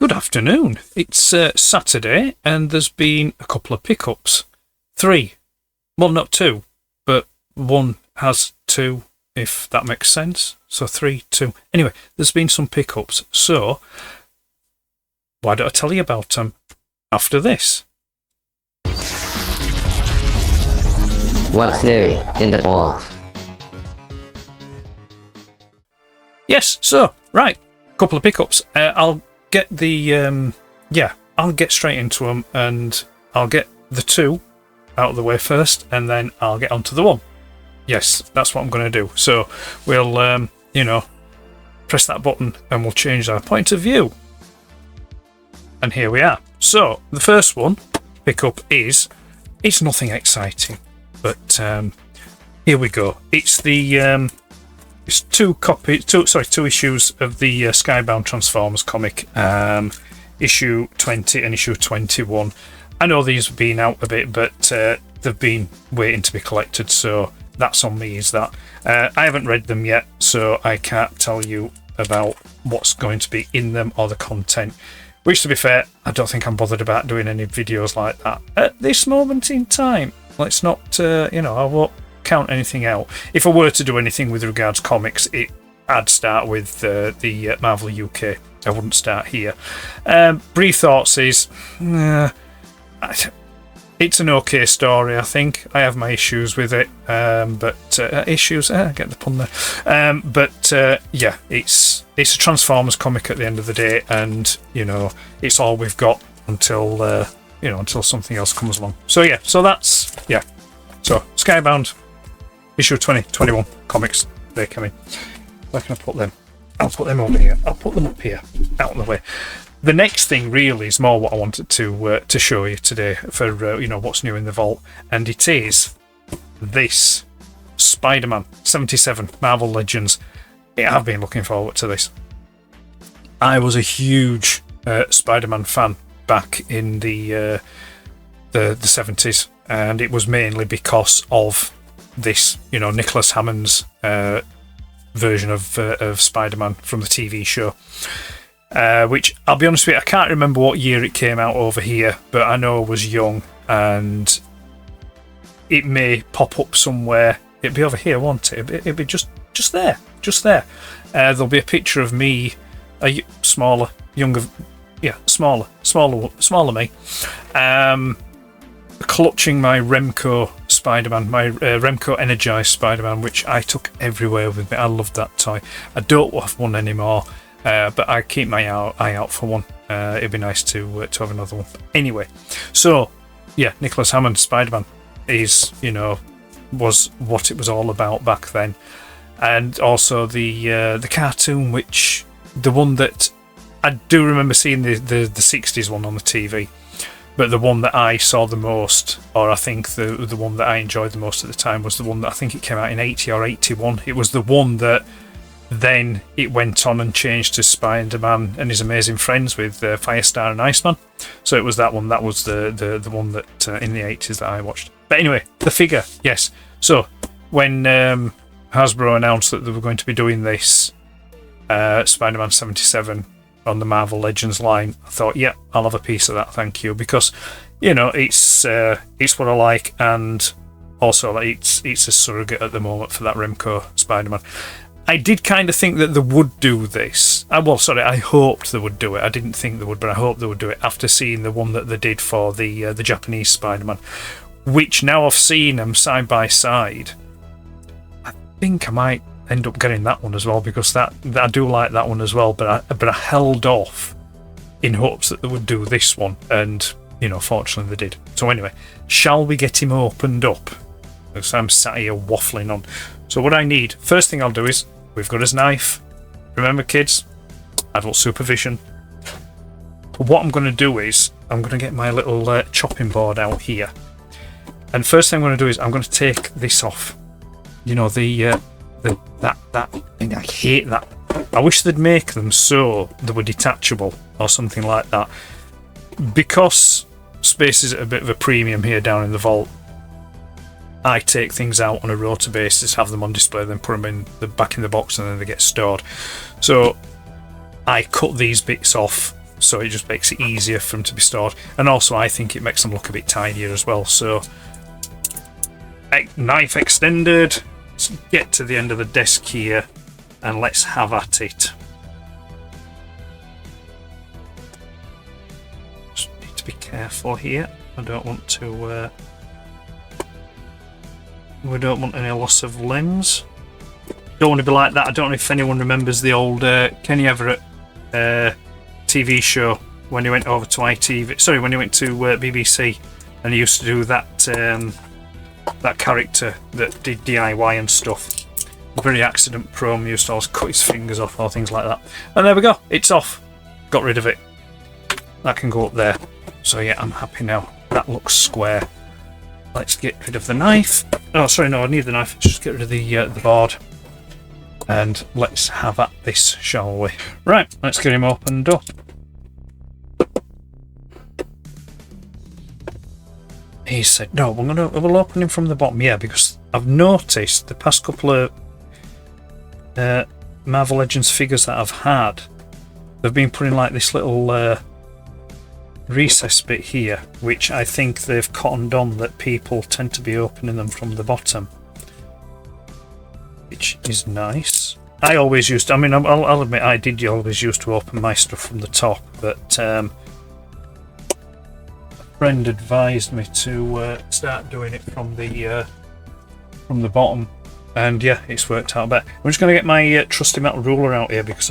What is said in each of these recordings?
Good afternoon. It's Saturday, and there's been a couple of pickups. 3. Well, not 2, but one has 2, if that makes sense. So 3, 2. Anyway, there's been some pickups. So, why don't I tell you about them after this? What's new in the world? Yes, so, right. Couple of pickups. I'll get the, I'll get straight into them, and I'll get the 2 out of the way first, and then I'll get onto the 1. Yes, that's what I'm going to do. So we'll, press that button and we'll change our point of view. And here we are. So the first one, pickup it's nothing exciting, but here we go. It's the, it's 2 issues of the Skybound Transformers comic, issue 20 and issue 21. I know these have been out a bit, but they've been waiting to be collected, so that's on me, is that. I haven't read them yet, so I can't tell you about what's going to be in them or the content. Which, to be fair, I don't think I'm bothered about doing any videos like that at this moment in time. Let's not, I won't count anything out. If I were to do anything with regards comics, I'd start with the Marvel UK. I wouldn't start here. Brief thoughts is, it's an okay story, I think. I have my issues with it, but issues, I get the pun there. It's a Transformers comic at the end of the day, and it's all we've got until something else comes along. So that's So Skybound issue 2021 comics, they're coming. Where can I put them? I'll put them over here. I'll put them up here, out of the way. The next thing really is more what I wanted to show you today for what's new in the vault, and it is this Spider-Man 77 Marvel Legends. I've been looking forward to this. I was a huge Spider-Man fan back in the 70s, and it was mainly because of this, Nicholas Hammond's version of Spider-Man from the TV show. Which, I'll be honest with you, I can't remember what year it came out over here, but I know I was young, and it may pop up somewhere. It'd be over here, won't it? It'd be just there. There'll be a picture of me, a smaller me, clutching my Remco Spider-Man, my Remco Energized Spider-Man, which I took everywhere with me. I loved that toy. I don't have one anymore. But I keep my eye out for one. It'd be nice to have another one. Anyway, so Nicholas Hammond Spider-Man was what it was all about back then, and also the cartoon, which the one that I do remember seeing the 60s one on the TV, but the one that I saw the most, or I think the one that I enjoyed the most at the time, was the one that I think it came out in 80 or 81. It was the one that then it went on and changed to Spider-Man and His Amazing Friends with Firestar and Iceman. So it was that one. That was the one that in the 80s that I watched. But anyway, the figure, yes. So when Hasbro announced that they were going to be doing this Spider-Man 77 on the Marvel Legends line, I thought, I'll have a piece of that, thank you, because it's what I like, and also it's a surrogate at the moment for that Remco Spider-Man. I did kind of think that they would do this. I hoped they would do it. I didn't think they would, but I hoped they would do it after seeing the one that they did for the Japanese Spider-Man, which now I've seen them side by side. I think I might end up getting that one as well, because I do like that one as well. But I held off in hopes that they would do this one, and fortunately they did. So anyway, shall we get him opened up? Because I'm sat here waffling on. So what I need, first thing I'll do is, we've got his knife. Remember, kids, adult supervision. But what I'm going to do is, I'm going to get my little chopping board out here. And first thing I'm going to do is, I'm going to take this off. That thing, I hate that. I wish they'd make them so they were detachable or something like that. Because space is at a bit of a premium here down in the vault, I take things out on a rota basis, have them on display, then put them back in the box, and then they get stored. So I cut these bits off so it just makes it easier for them to be stored. And also I think it makes them look a bit tidier as well. So knife extended. Let's get to the end of the desk here and let's have at it. Just need to be careful here. I don't want to we don't want any loss of limbs. Don't want to be like that. I don't know if anyone remembers the old Kenny Everett TV show when he went over to ITV. Sorry, when he went to BBC, and he used to do that that character that did DIY and stuff. Very accident prone. He used to always cut his fingers off or things like that. And there we go. It's off. Got rid of it. That can go up there. So yeah, I'm happy now. That looks square. Let's get rid of the knife. Oh, sorry, no, I need the knife. Just get rid of the board. And let's have at this, shall we? Right, let's get him opened up. He said, no, we'll open him from the bottom. Yeah, because I've noticed the past couple of Marvel Legends figures that I've had, they've been putting like this little recess bit here, which I think they've cottoned on that people tend to be opening them from the bottom, which is nice. I always used to, I mean, I'll admit I did always used to open my stuff from the top, but a friend advised me to start doing it from the bottom, and yeah, it's worked out better. I'm just going to get my trusty metal ruler out here because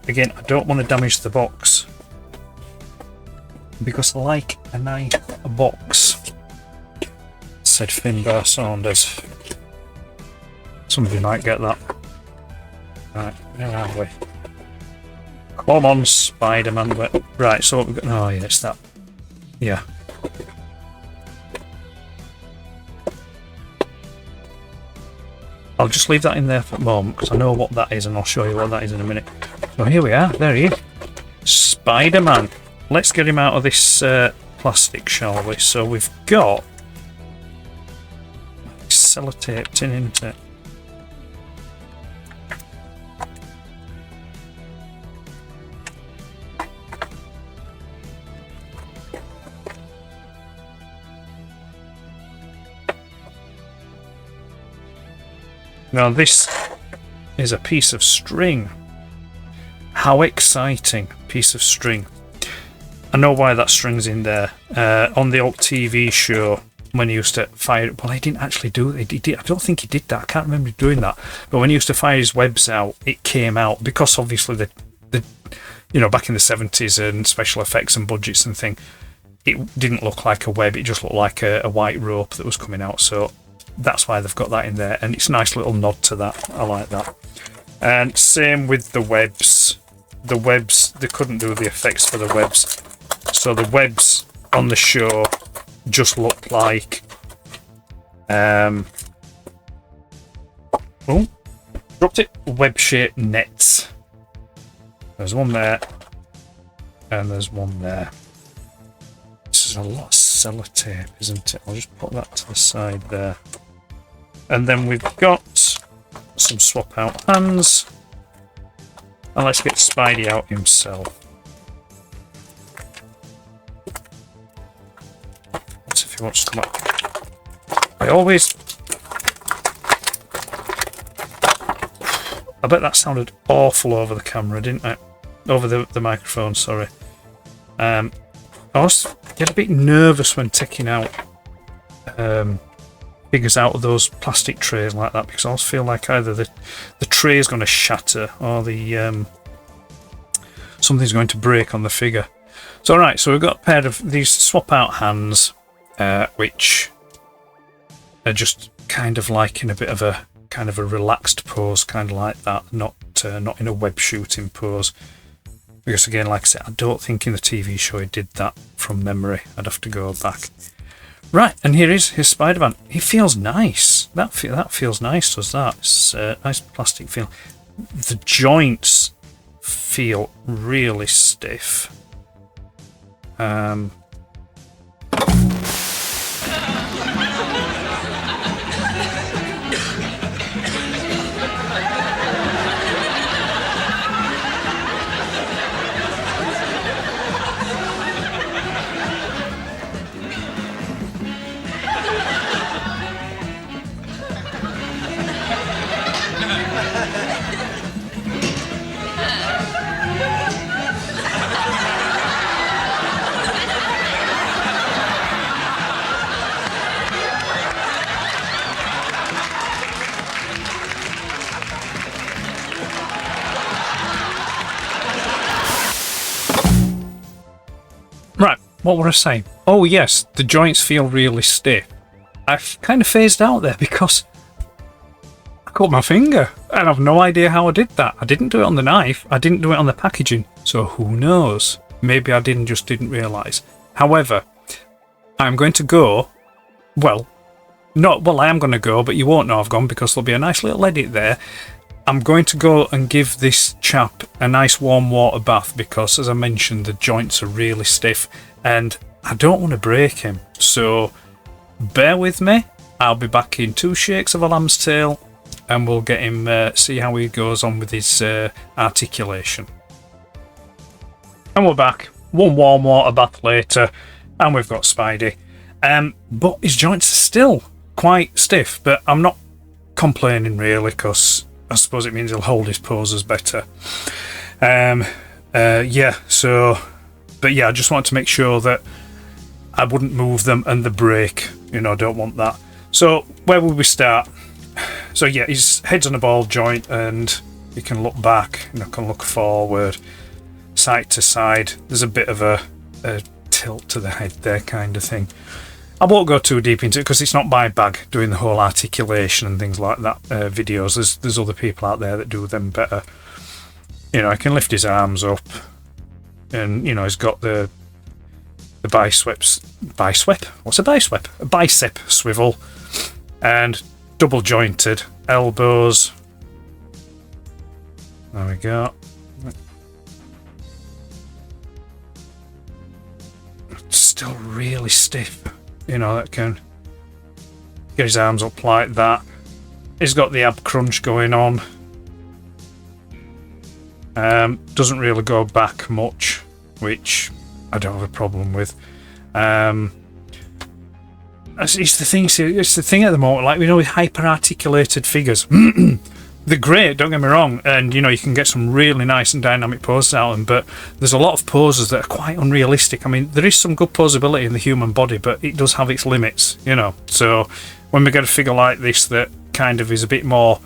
again, I don't want to damage the box, because I like a nice box, said Finbar Saunders. Somebody might get that. Right, where are we? Come on, Spider-Man. Right, so what we've got. Oh, yeah, it's that. Yeah. I'll just leave that in there for the moment because I know what that is and I'll show you what that is in a minute. So here we are. There he is. Spider-Man. Let's get him out of this plastic, shall we? So we've got sellotape tin, isn't it? Now this is a piece of string. How exciting, piece of string. I know why that string's in there. On the old TV show, when he used to fire, well, he didn't actually do it. I don't think he did that. I can't remember doing that. But when he used to fire his webs out, it came out because obviously the back in the 70s and special effects and budgets and thing, it didn't look like a web. It just looked like a white rope that was coming out. So that's why they've got that in there, and it's a nice little nod to that. I like that. And same with the webs. The webs, they couldn't do the effects for the webs. So the webs on the show just look like oh, dropped it, web-shaped nets. There's one there and there's one there. This is a lot of sellotape, isn't it? I'll just put that to the side there. And then we've got some swap out hands, and let's get Spidey out himself. If he wants to come up. I bet that sounded awful over the camera, didn't it? Over the microphone, sorry. I always get a bit nervous when taking out figures out of those plastic trays like that, because I always feel like either the tray is going to shatter or the something's going to break on the figure. So alright, so we've got a pair of these swap out hands, which are just kind of like in a bit of a kind of a relaxed pose, kind of like that, not in a web shooting pose. Because again, like I said, I don't think in the TV show he did that from memory. I'd have to go back. Right, and here is his Spider-Man. He feels nice. That feels nice, does that? It's a nice plastic feel. The joints feel really stiff. Right, what were I saying? Oh yes, the joints feel really stiff. I've kind of phased out there because I cut my finger and I've no idea how I did that. I didn't do it on the knife, I didn't do it on the packaging, so who knows? Maybe I didn't realise. However, I'm going to go, I am going to go, but you won't know I've gone because there'll be a nice little edit there. I'm going to go and give this chap a nice warm water bath because, as I mentioned, the joints are really stiff and I don't want to break him. So bear with me. I'll be back in 2 shakes of a lamb's tail and we'll get him, see how he goes on with his articulation. And we're back. 1 warm water bath later and we've got Spidey. But his joints are still quite stiff, but I'm not complaining really because I suppose it means he'll hold his poses better. I just wanted to make sure that I wouldn't move them and the break. Don't want that. So where will we start? So yeah, his head's on a ball joint and you can look back and I can look forward, side to side. There's a bit of a tilt to the head there kind of thing. I won't go too deep into it because it's not my bag doing the whole articulation and things like that videos. There's other people out there that do them better. I can lift his arms up and he's got the bicep. What's a bicep? A bicep swivel and double jointed elbows. There we go. It's still really stiff. That can get his arms up like that. He's got the ab crunch going on. Doesn't really go back much, which I don't have a problem with. It's the thing at the moment, like with hyper articulated figures. They're great, don't get me wrong, and you can get some really nice and dynamic poses out of them, but there's a lot of poses that are quite unrealistic. I mean, there is some good posability in the human body, but it does have its limits, So when we get a figure like this that kind of is a bit more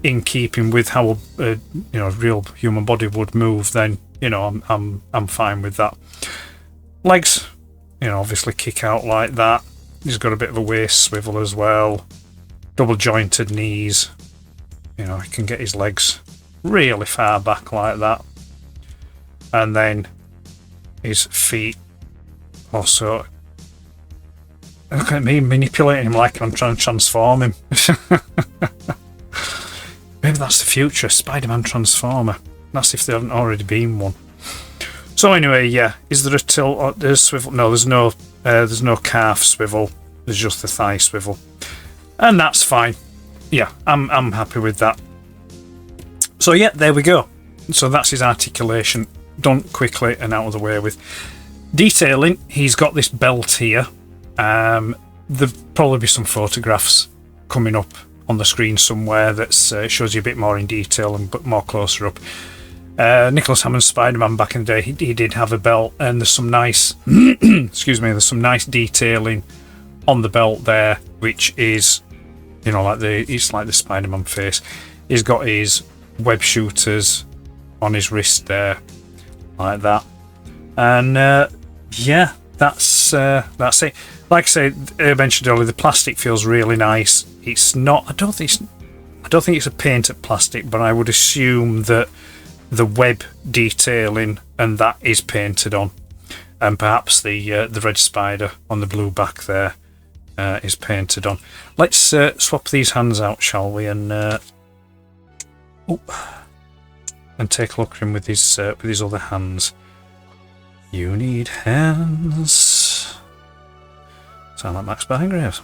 in keeping with how a real human body would move, then I'm fine with that. Legs, obviously kick out like that. He's got a bit of a waist swivel as well. Double jointed knees. He can get his legs really far back like that. And then his feet also. Look at me manipulating him like I'm trying to transform him. Maybe that's the future, Spider-Man Transformer. That's if there haven't already been one. So anyway, yeah, is there a tilt or there's swivel? No, there's no calf swivel. There's just the thigh swivel. And that's fine. Yeah, I'm happy with that. So yeah, there we go. So that's his articulation done quickly and out of the way with. Detailing, he's got this belt here. There'll probably be some photographs coming up on the screen somewhere that shows you a bit more in detail and more closer up. Nicholas Hammond's Spider-Man back in the day, he did have a belt, and there's some nice there's some nice detailing on the belt there, which is it's like the Spider-Man face. He's got his web shooters on his wrist there, like that. And that's it. Like I said, I mentioned earlier, the plastic feels really nice. It's not. I don't think it's a painted plastic, but I would assume that the web detailing and that is painted on, and perhaps the red spider on the blue back there is painted on. Let's swap these hands out, shall we? And take a look at him with his other hands. You need hands. Sound like Max Bygraves.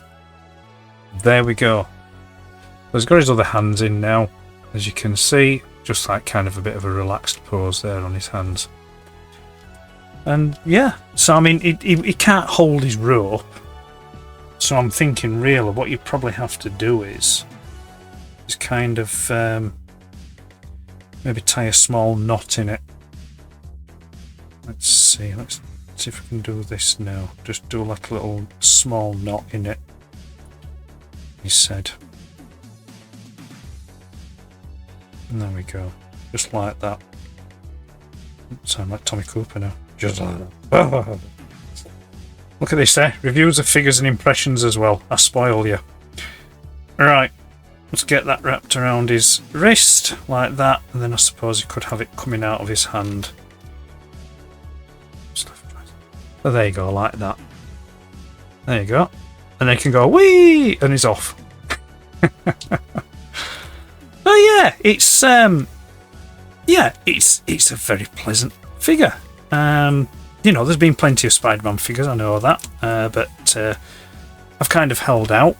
There we go. He's got his other hands in now, as you can see, just like kind of a bit of a relaxed pose there on his hands. And yeah, so I mean, he can't hold his rope. So I'm thinking, really, what you probably have to do is kind of maybe tie a small knot in it. Let's see if we can do this now. Just do like a little small knot in it, he said. And there we go. Just like that. Sound like Tommy Cooper now. Just like that. Look at this there. Reviews of figures and impressions as well. I spoil you. Right. Let's get that wrapped around his wrist like that, and then I suppose he could have it coming out of his hand. So there you go, like that. There you go. And they can go, whee! And he's off. Oh yeah, it's a very pleasant figure. You know, there's been plenty of Spider-Man figures, I know that, but I've kind of held out,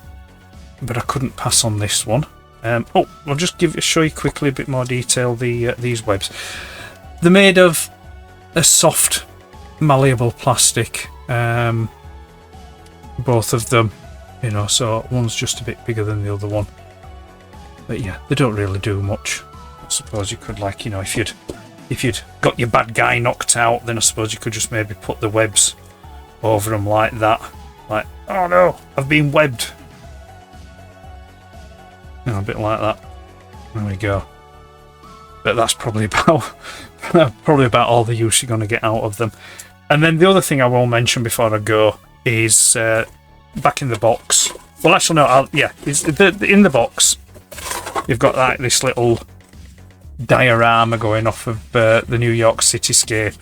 but I couldn't pass on this one. I'll just show you quickly a bit more detail. These webs, they're made of a soft, malleable plastic. Both of them, you know, so one's just a bit bigger than the other one. But yeah, they don't really do much. I suppose you could, like, you know, if you'd got your bad guy knocked out, then I suppose you could just maybe put the webs over them like that. Like, oh no, I've been webbed. You know, a bit like that. There we go. But that's probably about all the use you're going to get out of them. And then the other thing I will mention before I go is back in the box. Well, actually, no. In the box, you've got like this little diorama going off of the New York cityscape,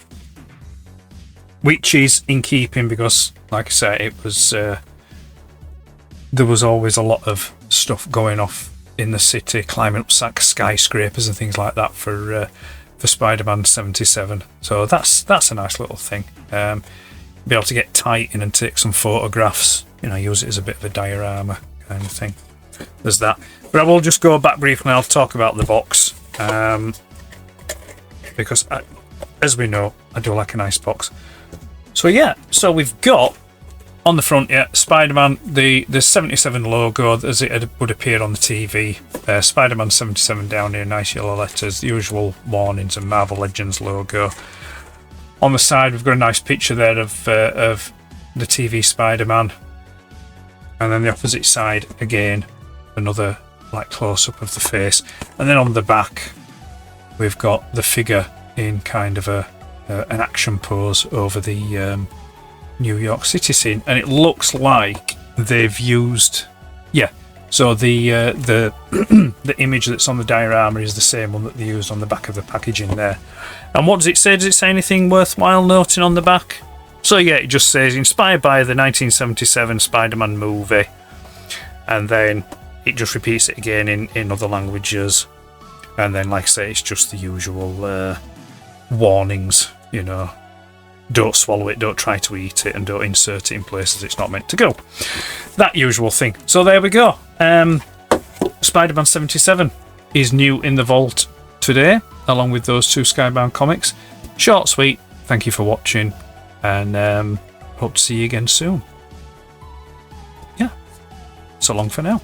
which is in keeping because, like I say, it was there was always a lot of stuff going off in the city, climbing up skyscrapers and things like that for Spider-Man 77. So that's a nice little thing. Be able to get tight in and take some photographs. You know, use it as a bit of a diorama kind of thing. There's that. But I will just go back briefly and I'll talk about the box. Because, as we know, I do like a nice box. So yeah, so we've got on the front, yeah, Spider-Man, the 77 logo as it would appear on the TV. Spider-Man 77 down here, nice yellow letters, the usual warnings and Marvel Legends logo. On the side, we've got a nice picture there of the TV Spider-Man. And then the opposite side, again, another like close-up of the face. And then on the back, we've got the figure in kind of an action pose over the New York City scene. And it looks like they've used... Yeah, so the the image that's on the diorama is the same one that they used on the back of the packaging there. And what does it say? Does it say anything worthwhile noting on the back? So yeah, it just says inspired by the 1977 Spider-Man movie, and then it just repeats it again in other languages, and then, like I say, it's just the usual warnings, you know, don't swallow it, don't try to eat it, and don't insert it in places it's not meant to go. That usual thing. So there we go. Spider-Man 77 is new in the vault today, along with those two Skybound comics. Short, sweet. Thank you for watching, and hope to see you again soon. Yeah, so long for now.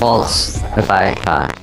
False. Goodbye.